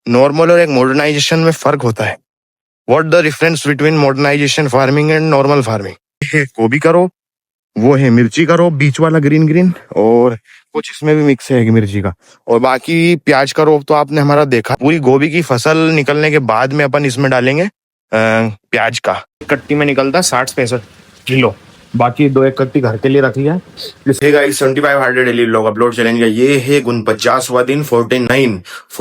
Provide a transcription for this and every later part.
Normal और एक modernisation में फर्क होता है। What the difference between modernisation farming and normal farming? है गोभी का रोप, वो है मिर्ची का रोप, बीच वाला ग्रीन ग्रीन, और कुछ इसमें भी मिक्स है मिर्ची का, और बाकी प्याज का रोप तो आपने हमारा देखा। पूरी गोभी की फसल निकलने के बाद में अपन इसमें डालेंगे प्याज का। कट्टी में निकलता 60-65 किलो, बाकी 2 एक कट्टी घर के लिए रख लिया। Hey guys 7500 daily vlog upload चलेंगे। ये है 49वां दिन,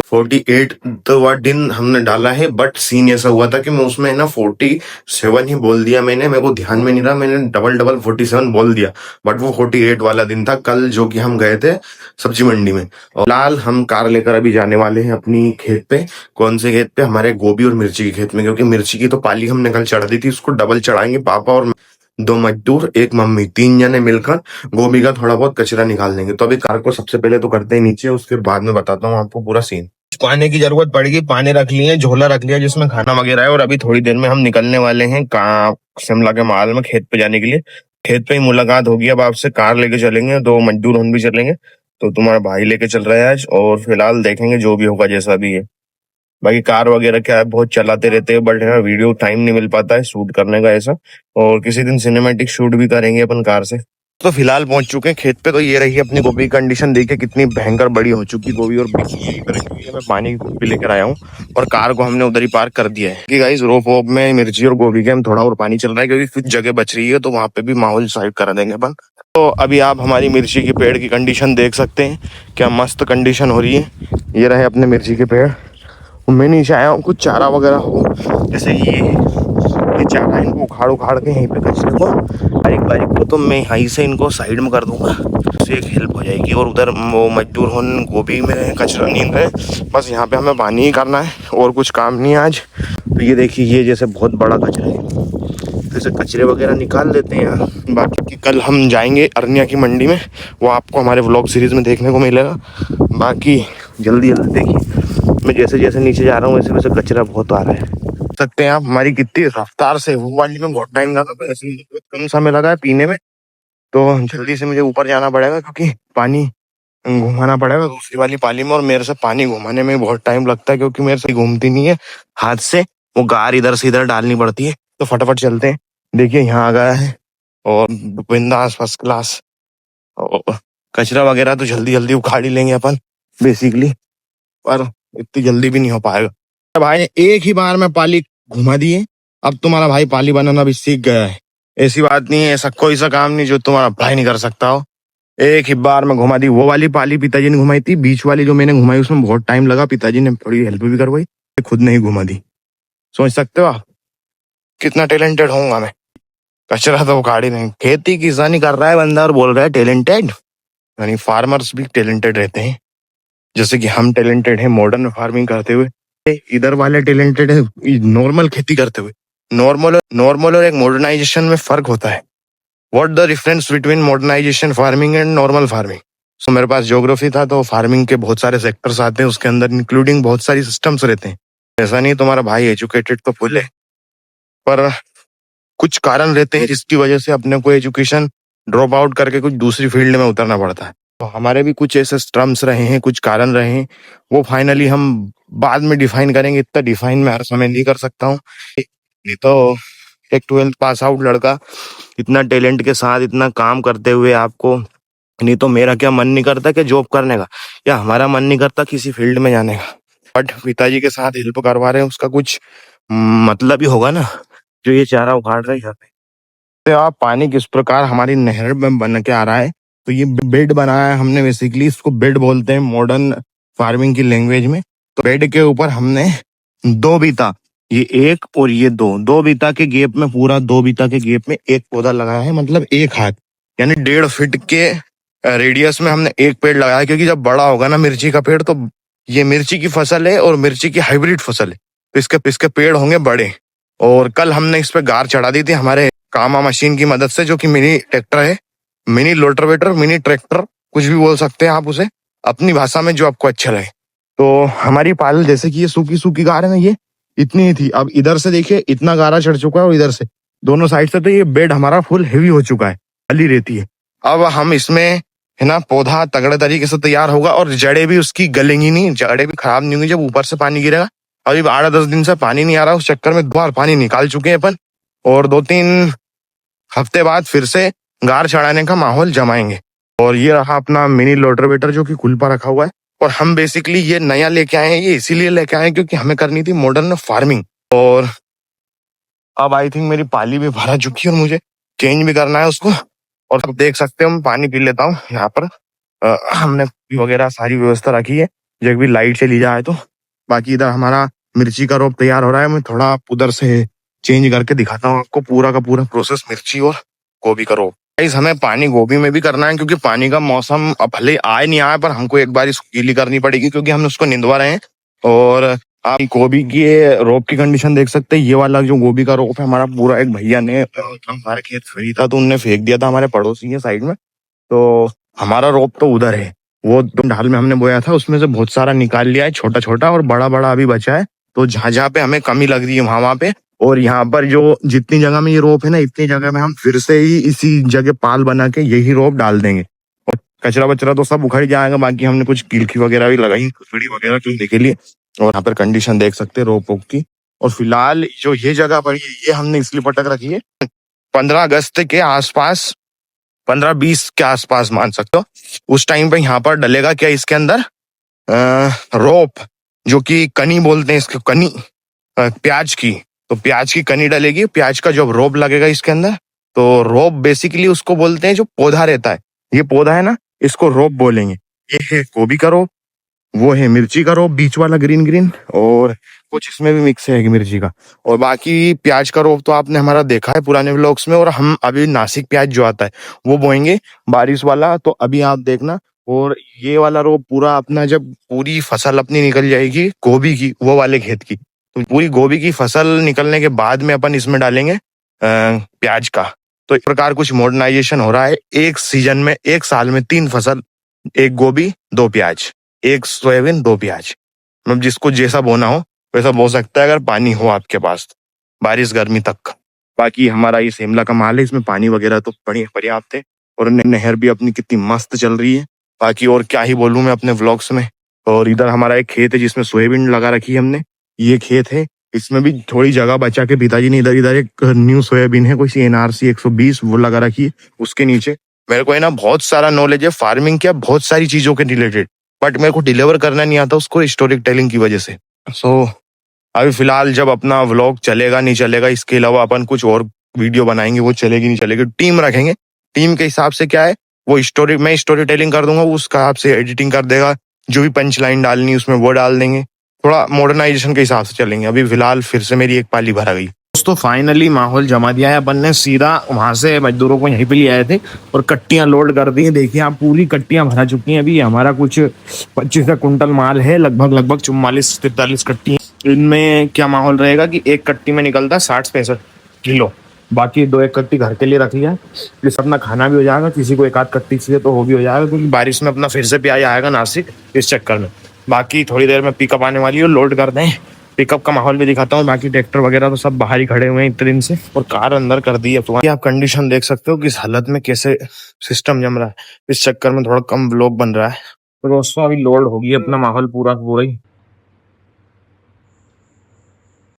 48वां दिन हमने डाला है। बट सीन ऐसा हुआ था कि मैं उसमें ना 47 ही बोल दिया मैंने, मेरे को ध्यान में नहीं रहा, मैंने डबल 47 बोल दिया। बट वो 48 वाला दिन था कल, जो कि हम गए थे सब्जी मंडी में। और फिलहाल हम कार लेकर अभी जाने वाले हैं अपनी खेत पे। कौन से खेत पे? हमारे गोभी और मिर्ची के खेत में, क्योंकि मिर्ची की तो पाली हमने कल चढ़ा दी थी, उसको डबल चढ़ाएंगे। पापा और 2 मजदूर, एक मम्मी, 3 जने मिलकर गोभी का थोड़ा बहुत कचरा निकाल देंगे। तो अभी कार को सबसे पहले तो करते हैं नीचे, उसके बाद में बताता हूँ आपको पूरा सीन। पानी की जरूरत पड़ेगी, पानी रख लिए, झोला रख लिया जिसमें खाना वगैरह है, और अभी थोड़ी देर में हम निकलने वाले हैं शिमला के माल में खेत पे जाने के लिए। खेत पे ही मुलाकात होगी अब आपसे। कार लेके चलेंगे, 2 मजदूर हम भी चलेंगे, तो तुम्हारा भाई लेके चल रहा है आज। और फिलहाल देखेंगे जो भी होगा, जैसा भी है। बाकी कार वगैरह क्या है, बहुत चलाते रहते हैं, बट है वीडियो टाइम नहीं मिल पाता है शूट करने का ऐसा। और किसी दिन सिनेमैटिक शूट भी करेंगे अपन कार से। तो फिलहाल पहुंच चुके हैं खेत पे। तो ये रही अपनी गोभी की कंडीशन, देखिए कितनी भयंकर बड़ी हो चुकी गोभी। और मैं पानी की कुप्पी लेकर आया हूँ, और कार को हमने उधर ही पार्क कर दिया है कि गाइस रोप वोप में मिर्ची और गोभी के हम थोड़ा और पानी चल रहा है, क्योंकि कुछ जगह बच रही है, तो वहां पे भी माहौल साइड करा देंगे अपन। तो अभी आप हमारी मिर्ची के पेड़ की कंडीशन देख सकते हैं, क्या मस्त कंडीशन हो रही है। ये रहे अपने मिर्ची के पेड़। मैं नीचे आया हूँ, कुछ चारा वगैरह हो, जैसे ये चारा, इनको उखाड़ उखाड़ के यहीं पे कचरे को बारीक बारीक को तो मैं यहीं से इनको साइड में कर दूंगा, उससे एक हेल्प हो जाएगी। और उधर वो मजदूर हो गोभी में कचरा नहीं रहे, बस यहाँ पे हमें पानी ही करना है, और कुछ काम नहीं है आज। तो ये देखिए, ये जैसे बहुत बड़ा कचरा है, जैसे कचरे वगैरह निकाल लेते हैं यार। बाकी कल हम जाएंगे अरनिया की मंडी में, वो आपको हमारे व्लॉग सीरीज में देखने को मिलेगा। बाकी जल्दी जल्दी देखिए, मैं जैसे जैसे नीचे जा रहा हूँ वैसे वैसे कचरा बहुत आ रहा है। सकते हैं आप हमारी कितनी रफ्तार से, वो वाली में बहुत टाइम लगा, ऐसे कम समय लगा है पीने में। तो जल्दी से मुझे ऊपर जाना पड़ेगा, क्योंकि पानी घुमाना पड़ेगा दूसरी वाली पाली में। और मेरे से पानी घुमाने में बहुत टाइम लगता है, क्योंकि मेरे से घूमती नहीं है हाथ से, वो गार इधर से इधर डालनी पड़ती है। तो फटाफट चलते हैं। देखिए यहाँ आ गया है, और बिंदास फर्स्ट क्लास। और कचरा वगैरह तो जल्दी जल्दी उखाड़ ही लेंगे अपन बेसिकली, पर इतनी जल्दी भी नहीं हो पाएगा। भाई ने एक ही बार में पाली घुमा दी है, अब तुम्हारा भाई पाली बनाना भी सीख गया है। ऐसी बात नहीं है, ऐसा कोई सा काम नहीं जो तुम्हारा भाई नहीं कर सकता हो। एक ही बार में घुमा दी। वो वाली पाली पिताजी ने घुमाई थी, बीच वाली जो मैंने घुमाई उसमें बहुत टाइम लगा, पिताजी ने थोड़ी हेल्प भी करवाई, खुद नहीं घुमा दी। सोच सकते हो आप कितना टैलेंटेड होऊंगा मैं। कचरा तो उखाड़ ही नहीं, खेती किसानी कर रहा है बंदा और बोल रहा है टैलेंटेड। यानी फार्मर्स भी टैलेंटेड रहते हैं, जैसे कि हम टैलेंटेड हैं मॉडर्न फार्मिंग करते हुए, इधर वाले टैलेंटेड है नॉर्मल खेती करते हुए। नॉर्मल और एक मॉडर्नाइजेशन में फर्क होता है। What the difference between modernisation farming and normal farming? So मेरे पास ज्योग्राफी था, तो फार्मिंग के बहुत सारे सेक्टर्स आते हैं उसके अंदर, इंक्लूडिंग बहुत सारी सिस्टम्स रहते हैं। ऐसा नहीं तुम्हारा भाई एजुकेटेड तो फुल है, पर कुछ कारण रहते हैं जिसकी वजह से अपने को एजुकेशन ड्रॉप आउट करके कुछ दूसरी फील्ड में उतरना पड़ता है। तो हमारे भी कुछ ऐसे स्ट्रम्स रहे हैं, कुछ कारण रहे हैं, वो फाइनली हम बाद में डिफाइन करेंगे। इतना डिफाइन मैं हर समय नहीं कर सकता हूँ। नहीं तो एक 12th पास आउट लड़का इतना टैलेंट के साथ इतना काम करते हुए आपको, नहीं तो मेरा क्या मन नहीं करता कि जॉब करने का, या हमारा मन नहीं करता किसी फील्ड में जाने का, बट पिताजी के साथ हेल्प करवा रहे हैं, उसका कुछ मतलब ही होगा ना, जो ये चारा उखाड़ रहे हैं। तो आप पानी किस प्रकार हमारी नहर में बन के आ रहा है। तो ये बेड बनाया है हमने, बेसिकली इसको बेड बोलते हैं मॉडर्न फार्मिंग की लैंग्वेज में। तो बेड के ऊपर हमने 2 बीता, ये एक और ये दो बीता के गैप में, पूरा 2 बीता के गैप में एक पौधा लगाया है, मतलब 1 हाथ, यानी 1.5 फीट के रेडियस में हमने एक पेड़ लगाया है। क्योंकि जब बड़ा होगा ना मिर्ची का पेड़, तो ये मिर्ची की फसल है और मिर्ची की हाइब्रिड फसल है, तो इसके पेड़ होंगे बड़े। और कल हमने इस पे गार चढ़ा दी थी हमारे कामा मशीन की मदद से, जो कि मिनी ट्रैक्टर है, मिनी लोटरवेटर, मिनी ट्रैक्टर, कुछ भी बोल सकते हैं आप उसे अपनी भाषा में, जो आपको अच्छा लगे। तो हमारी पाल, जैसे कि ये सूखी सूखी गार है ना, ये इतनी ही थी, अब इधर से देखिए इतना गारा चढ़ चुका है, और इधर से दोनों साइड से, तो ये बेड हमारा फुल हेवी हो चुका है, खाली रहती है। अब हम इसमें है ना पौधा तगड़े तरीके से तैयार होगा और जड़ें भी उसकी गलेंगी नहीं, जड़ें भी खराब नहीं होंगी जब ऊपर से पानी गिरेगा। अभी 8-10 दिन से पानी नहीं आ रहा, उस चक्कर में 2 बार पानी निकाल चुके हैं अपन, और 2-3 हफ्ते बाद फिर से गार चढ़ाने का माहौल जमाएंगे। और ये रहा अपना मिनी लोटरवेटर जो कि कुल पर रखा हुआ है। और हम बेसिकली ये नया लेके आए हैं, ये इसीलिए लेके आए हैं क्योंकि हमें करनी थी मॉडर्न फार्मिंग। और अब आई थिंक मेरी पाली भी भरा चुकी है और मुझे चेंज भी करना है उसको। और अब देख सकते हो मैं पानी पी लेता हूँ यहाँ पर। हमने वगैरह सारी व्यवस्था रखी है, जब भी लाइट चली जाए तो। बाकी इधर हमारा मिर्ची का रोप तैयार हो रहा है, मैं थोड़ा उधर से चेंज करके दिखाता हूँ आपको पूरा का पूरा प्रोसेस मिर्ची और गोभी का रोप। गाइस हमें पानी गोभी में भी करना है क्योंकि पानी का मौसम अब भले आए नहीं आए, पर हमको एक बार इसको गीली करनी पड़ेगी क्योंकि हम उसको निंदवा रहे हैं। और आप गोभी की रोप की कंडीशन देख सकते हैं। ये वाला जो गोभी का रोप है हमारा पूरा एक भैया ने हमारे खेत खरीदा तो उनने फेंक दिया था, हमारे पड़ोसी है साइड में। तो हमारा रोप तो उधर है, वो ढाल में हमने बोया था उसमें से बहुत सारा निकाल लिया है, छोटा छोटा और बड़ा बड़ा अभी बचा है। तो जहां जहां पे हमें कमी लग रही है वहां पे, और यहाँ पर जो जितनी जगह में ये रोप है ना, इतनी जगह में हम फिर से ही इसी जगह पाल बना के यही रोप डाल देंगे। और कचरा वचरा तो सब उखड़ जाएगा, बाकी हमने कुछ कीलकी वगैरह भी लगाई खड़ी वगैरह चूल्हे के लिए। और यहाँ पर कंडीशन देख सकते हैं रोप की। और फिलहाल जो ये जगह पड़ी है ये हमने इसलिए पटक रखी है 15 अगस्त के आसपास, 15-20 के आसपास मान सकते हो। उस टाइम पे यहाँ पर डलेगा क्या इसके अंदर रोप, जो कि कनी बोलते हैं इसको, कनी प्याज की। तो प्याज की कनी डलेगी, प्याज का जब रोप लगेगा इसके अंदर, तो रोप बेसिकली उसको बोलते हैं जो पौधा रहता है, ये पौधा है ना, इसको रोप बोलेंगे। ये है गोभी का रोप, वो है मिर्ची का रोप बीच वाला ग्रीन ग्रीन, और कुछ इसमें भी मिक्स है मिर्ची का। और बाकी प्याज का रोप तो आपने हमारा देखा है पुराने व्लॉग्स में। और हम अभी नासिक प्याज जो आता है वो बोएंगे बारिश वाला, तो अभी आप देखना। और ये वाला रोप पूरा अपना जब पूरी फसल अपनी निकल जाएगी गोभी की, वो वाले खेत की, तो पूरी गोभी की फसल निकलने के बाद में अपन इसमें डालेंगे प्याज का। तो इस प्रकार कुछ मॉडर्नाइजेशन हो रहा है। एक सीजन में, एक साल में 3 फसल, एक गोभी 2 प्याज, एक सोयाबीन 2 प्याज। मतलब जिसको जैसा बोना हो वैसा बो सकता है अगर पानी हो आपके पास, बारिश गर्मी तक। बाकी हमारा ये शिमला का माल है, इसमें पानी वगैरह तो बड़ी पर्याप्त है। और नहर भी अपनी कितनी मस्त चल रही है। बाकी और क्या ही बोलूं मैं अपने व्लॉग्स में। और इधर हमारा एक खेत है जिसमें सोयाबीन लगा रखी है हमने, ये खेत है। इसमें भी थोड़ी जगह बचा के पिताजी ने इधर इधर एक न्यू सोयाबीन है कोई सी NRC 120 वो लगा रखी है उसके नीचे। मेरे को है ना बहुत सारा नॉलेज है फार्मिंग का, बहुत सारी चीजों के रिलेटेड, बट मेरे को डिलीवर करना नहीं आता उसको स्टोरी टेलिंग की वजह से। सो अभी फिलहाल जब अपना व्लॉग चलेगा नहीं चलेगा, इसके अलावा अपन कुछ और वीडियो बनाएंगे, वो चलेगी नहीं चलेगी, टीम रखेंगे। टीम के हिसाब से क्या है, वो स्टोरी, मैं स्टोरी टेलिंग कर दूंगा, वो उसका हिसाब से एडिटिंग कर देगा, जो भी पंच लाइन डालनी उसमें वो डाल देंगे। थोड़ा मॉडर्नाइजेशन के हिसाब से चलेंगे। अभी फिलहाल फिर से मेरी एक पाली भरा गई। दोस्तों फाइनली माहौल जमा दिया है अपन ने, सीधा वहां से मजदूरों को यहीं पे ले आए थे और कट्टियां लोड कर दी हैं। देखिए आप पूरी कट्टियां भरा चुकी हैं। अभी हमारा कुछ 25 कुंटल माल है, लगभग 44-43 कट्टी। इनमें क्या माहौल रहेगा कि एक कट्टी में निकलता है 60-65 किलो। बाकी 2-1 कट्टी घर के लिए रख लिया है, इससे अपना खाना भी हो जाएगा, किसी को 1-8 कट्टी चाहिए तो वो भी हो जाएगा, क्योंकि बारिश में अपना फिर से प्याज आएगा नासिक इस चक्कर में। बाकी थोड़ी देर में पिकअप आने वाली है, लोड कर दें। पिकअप का माहौल भी दिखाता हूँ। बाकी ट्रैक्टर वगैरह तो सब बाहर ही खड़े हुए हैं इतने दिन से, और कार अंदर कर दी है। तो आप कंडीशन देख सकते हो कि इस हालत में कैसे सिस्टम जम रहा है। इस चक्कर में थोड़ा कम व्लॉग बन रहा है। तो दोस्तों अभी लोड होगी अपना माहौल पूरा पूरा ही।